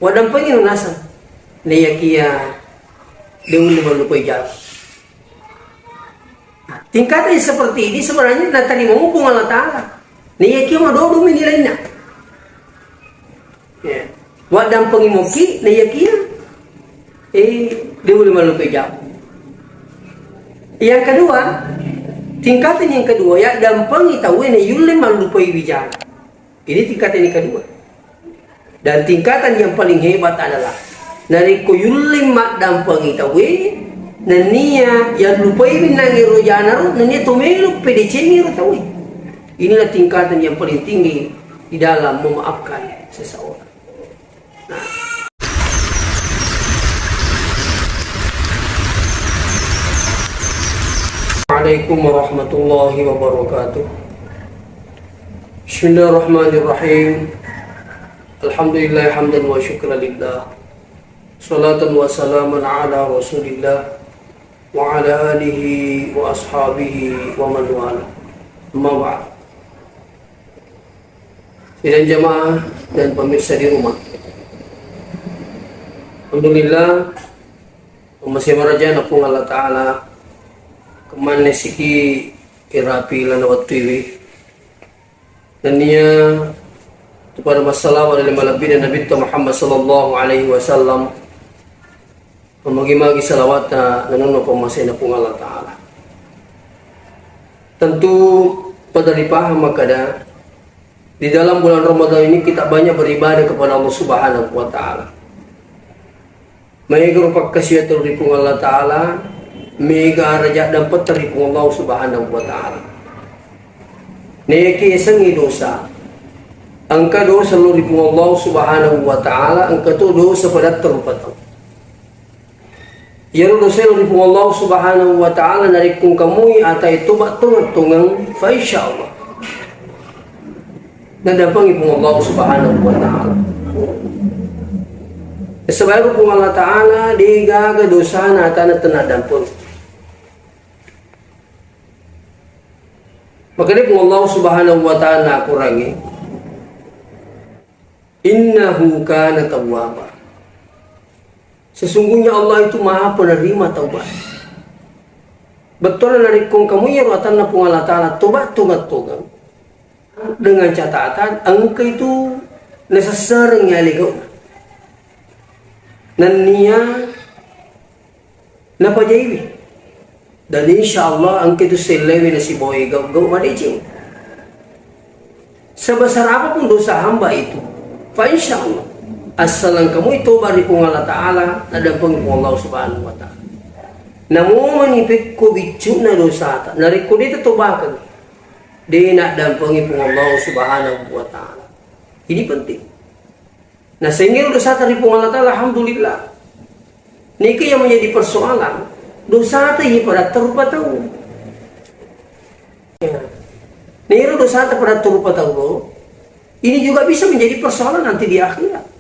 Wadang pengin nasa neyakia deun lupa jauh. Tingkatan seperti ini sebenarnya natari menghubung Allah Ta'ala. Neyakia madodo menilainya. Wadang pengimuki neyakia deun lupa jauh. Yang kedua, tingkatan yang kedua ya dampangi tahu ini yulim malupai bijak. Ini tingkatan yang kedua. Dan tingkatan yang paling hebat adalah nari ko yulim mak dampangi tahu nania yang lupai binangi rojana ro nania tomelu PDC tahu. Inilah tingkatan yang paling tinggi di dalam memaafkan seseorang. Assalamualaikum warahmatullahi wabarakatuh. Bismillahirrahmanirrahim. Alhamdulillah hamdan wa syukran lillah. Salatan wa salaman ala Rasulillah wa ala alihi wa ashabihi wa man wala. Amma ba'd. Sidang jamaah dan pemirsa di rumah. Alhamdulillah masih meraja napung Allah Ta'ala kemana siki irapi lana wattiwi dan dia kepada masalah oleh malabi dan Nabi Muhammad sallallahu alaihi wasallam memagi-magi salawatna nanono pemasina pun Allah Ta'ala. Tentu pada dipaham makada di dalam bulan Ramadan ini kita banyak beribadah kepada Allah Subhanahu wa Ta'ala. Mega rupa kasihatul ripung Allah Ta'ala, mega rajak dapat teripung Allah Subhanahu wa Ta'ala. Neki sengi dosa. Angka dosa lu ripung Allah Subhanahu wa Ta'ala, angka tu dosa pada terupatang. Ya dosa lu ripung Allah Subhanahu wa Ta'ala narikung kamu atai tobat tungang fa insyaallah. Dan dapat ripung Allah Subhanahu wa Ta'ala. Sebab rupung Allah Ta'ala digaga dosa na tanah tenadam pun. Maka dia Allah Subhanahu wa Ta'ala kurangi innahu kana tawwaba. Sesungguhnya Allah itu maha penerima taubat. Betul narikung kamu ya ruatan na pung Allah Ta'ala tobat tungat-tungat dengan catatan angka itu nesesareng yaligau nania napa jaiwi. Dan insya Allah angka itu selewi nasi boy gau madicing. Sebesar apapun dosa hamba itu, fa insya Allah asalan kamu itu bari pung Allah Ta'ala ada pung Allah Subhanahu wa Ta'ala. Namun manipik ko bicu na dosa ta nariko dito tobakan di nak dampangi pung Allah Subhanahu wa Ta'ala. Ini penting. Nah sehingga dosa tadi pung Allah Ta'ala alhamdulillah. Niki yang menjadi persoalan dosa tadi pada terupa tahu. Niru dosa tadi pada terupa tahu. Ini juga bisa menjadi persoalan nanti di akhirat.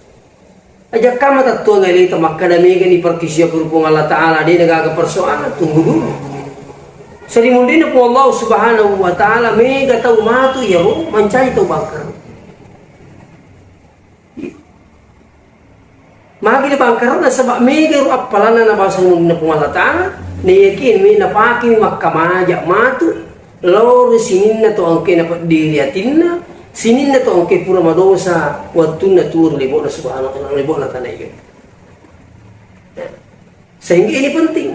Ajak kamu tak tua ngali temak kadami ni perkisia berhubung Allah Ta'ala dia negara persoalan tunggu dulu. Serimundina pun Allah Subhanahu wa Ta'ala mega tahu matu ya mencari tahu bakar. Magi bangkar na sebab mega apalana na bahasa mundina pun Allah Ta'ala ni yakin mi napaki makkamaja matu lor sinin na to angke na diliatinna sinin na to angke pura madosa watun na tur libo na Subhanahu wa Ta'ala libo na tanay yun. Sehingga ini penting.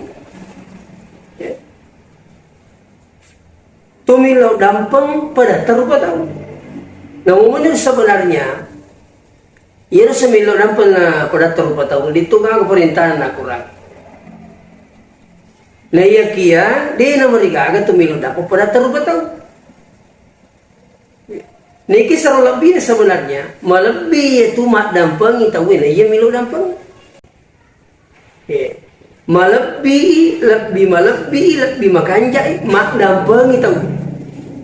Tumilaw dampang pada terupa tahu. Namun sebenarnya ia semilo dampang na pada terupa tahu dito nga perintahan na kurang. Na iya kia di na marigaga tumilo dampang pada terupa tahu. Niki seru lebih sebenarnya malebih itu mak dampang itahu na iya milo dampang. Lebih makanjai mak dampang itahu.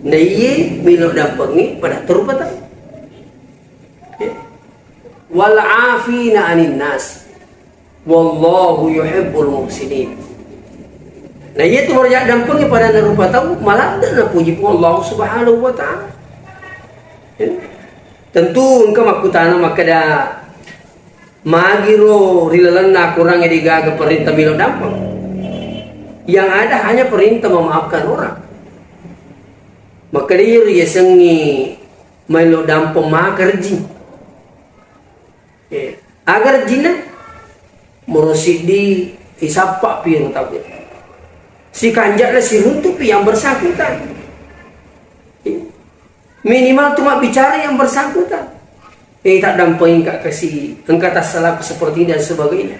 Na iya milo dampangi pada terupa tahu. Wal afina 'anil nas wallahu yuhibbul muhsinin. Nah itu merja dampangi pada terupa tahu malah na puji pun Allah Subhanahu wa Ta'ala. Tentu engkau makutana makada magiro rilalana kurang digaga perintah milo dampang. Yang ada hanya perintah memaafkan orang. Maka dia ya sengi milo dampang magar jin. Agar jina merusid di isapa piang tapi si kanjaklah si runtuh yang bersangkutan. Minimal cuma bicara yang bersangkutan. Tak dampain kak kasih engkau tak salah seperti ini dan sebagainya.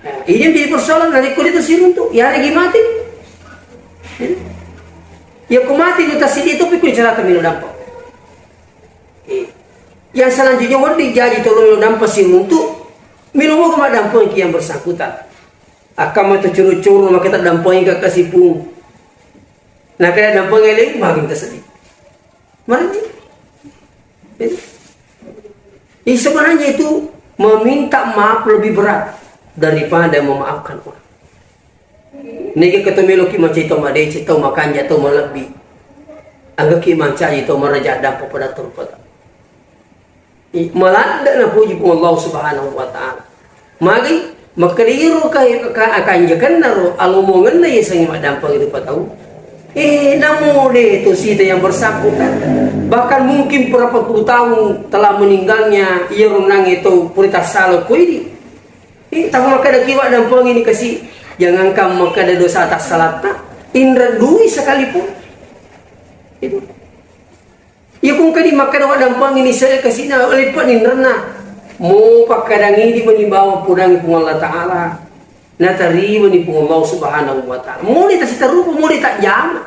Nah, ini menjadi persoalan dari kulit itu si runtuh. Ya lagi mati. Ya aku mati itu tak sedih itu pikir cerita minum dampak. Yang selanjutnya mau dijaji tolong dampak si runtuh. Minum mau kemak dampain yang bersangkutan. Akan mata curu-curu maka tak dampain kak kasih pun. Nah kaya dampain lagi makin tersedih. Mari. Sebenarnya itu meminta maaf lebih berat daripada memaafkan orang. Niki ketemu ki macam itu made itu makan jatuh melebih. Agak ki manca itu meraja dampak pada turut. Melanda na puji Allah Subhanahu wa taala. Magi makriru kay akan jakan naro alumongan na isang dampak itu patau. Namun itu sih yang bersangkutan. Bahkan mungkin berapa puluh tahun telah meninggalnya ia renang itu purita salah kuidi. Tak maka ada kiwak dan pulang ini kasih jangan kamu maka ada dosa atas salah tak indra dui sekalipun. Itu. Ya kung kadi maka ada dampang ini saya kasih na lipat indra mau pakadang ini menibawa pudang pun Allah Taala. Natari menipung Allah Subhanahu wa taala. Mau tak seterupa, mau tak jama.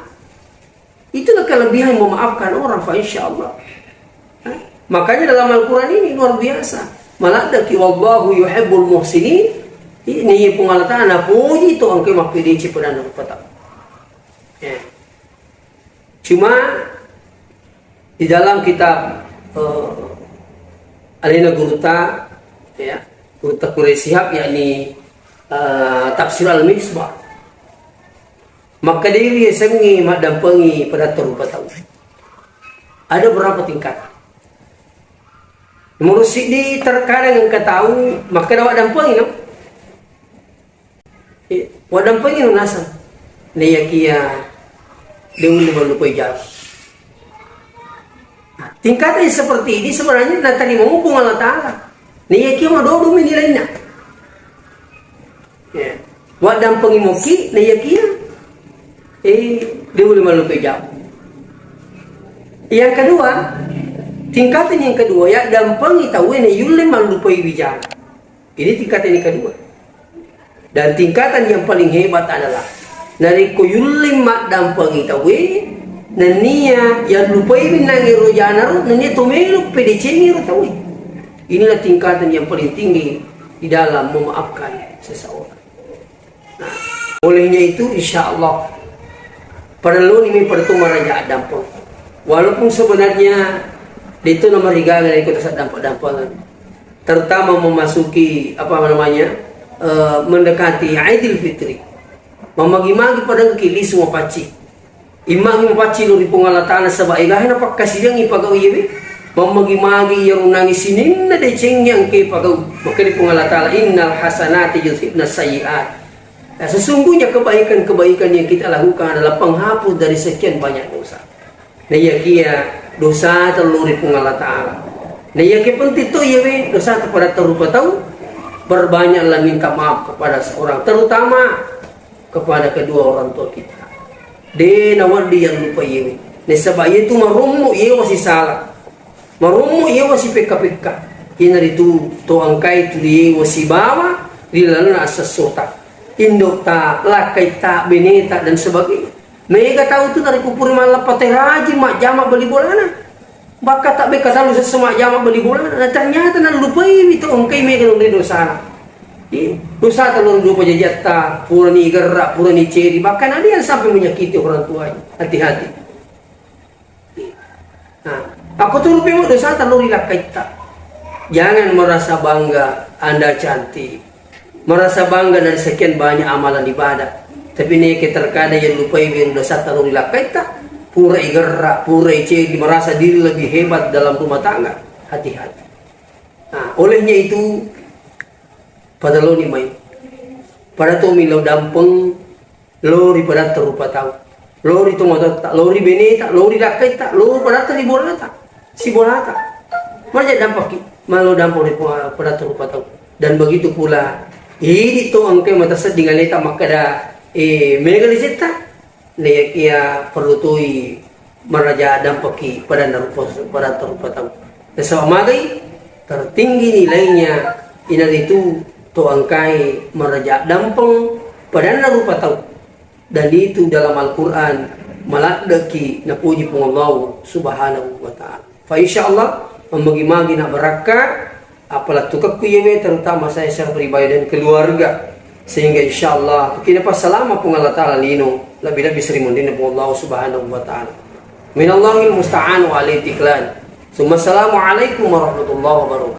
Itulah kelebihan memaafkan orang fa insyaallah. Makanya dalam Al-Qur'an ini luar biasa. Maladaki wallahu yuhibbul muhsinin. Ini pun Allah Taala puji itu angke makpidi cipudan patah. Ya. Cuma di dalam kitab Alina Guruta ya, Guruta Quraisihab yakni Tafsir Al-Misbah. Maka dia sengi mak dampangi pada terupa tahu. Ada berapa tingkat? Mursyid di terkadang engkau tahu maka dapat dampangi no? Wa dampangi no nasan. Neyakia deul lupai jauh. Tingkatnya seperti ini sebenarnya nak tadi menghubung Allah Taala. Neyakia mah dodo menilainya. Ya. Wadam pengimoki na yakia dia boleh malu jauh. Yang kedua, tingkatan yang kedua ya dampangi tahu na yulle malu bijak. Ini tingkatan yang kedua. Dan tingkatan yang paling hebat adalah dari ko yulle mak dampangi tahu nania yang lupai binangi rojana ro nania tomelu pediceni ro tahu. Inilah tingkatan yang paling tinggi di dalam memaafkan seseorang. Nah, olehnya itu insya Allah perlu ini pertemuan raja dampak. Walaupun sebenarnya itu nomor 3 dari kota dampak-dampangan, terutama memasuki apa namanya mendekati Aidil Fitri, memagi-magi pada kili semua paci, imagi paci lu di pengalatan sebab ilahin apa kasih yang ipagaw ibe, memagi-magi yang nangis ini nade ceng yang ke pagaw maka di pengalatan innal hasanati yudhibna sayyi'at. Nah, sesungguhnya kebaikan-kebaikan yang kita lakukan adalah penghapus dari sekian banyak dosa. Nah, ya kia dosa terluri Allah Ta'ala. Nah, ya kia penting itu ya dosa kepada terupa tahu berbanyaklah minta maaf kepada seorang, terutama kepada kedua orang tua kita. De nawadi yang lupa ya. Nah, sebab itu marumu ia masih salah. Marumu ia masih peka-peka. Ini itu tuangkai itu dia masih bawa di dalam asas sotak. Indok tak, lakai tak, beneta dan sebagainya. Mereka tahu itu dari kupuri malah pateraji mak jamak beli bolana. Baka tak beka selalu sesemak jamak beli bolana. Nah, ternyata nak lupa itu engkai mereka nunggu dosa. Dosa telur lupa jajata, purani gerak, purani ceri. Bahkan ada yang sampai menyakiti orang tuanya. Hati-hati. Nah, aku tuh lupa dosa telur lakai tak. Jangan merasa bangga Anda cantik. Merasa bangga dari sekian banyak amalan ibadah, tapi ini terkadang yang lupa yang dosa terlalu dilakai tak pura gerak, pura ceri, merasa diri lebih hebat dalam rumah tangga. Hati-hati. Nah, olehnya itu padalo ni may pada to milaw dampeng lori pada terupa tahu lori to tak lori beneta lori lakay tak lori pada teribolata si bolata marja dampak malau dampok di pada terupa tahu. Dan begitu pula ini to ang kay matasad dingalita makada meganisita na kia perlu tui meraja dampaki pada narupa pada terupa tahu. Dan sa umagay tertinggi nilainya ina itu to angkai meraja dampeng pada narupa tahu. Dan itu dalam Al-Quran malakdaki na puji pong Allah subhanahu wa ta'ala. Fa insyaallah membagi-magi na beraka apalah tukak kuyewe terutama saya secara pribadi dan keluarga sehingga insyaallah kita pas selama pong Allah ta'ala lino lebih-lebih sering mundin pong Allah subhanahu wa ta'ala. Minallahil musta'an wa alaihi tiklan. Assalamualaikum warahmatullahi wabarakatuh.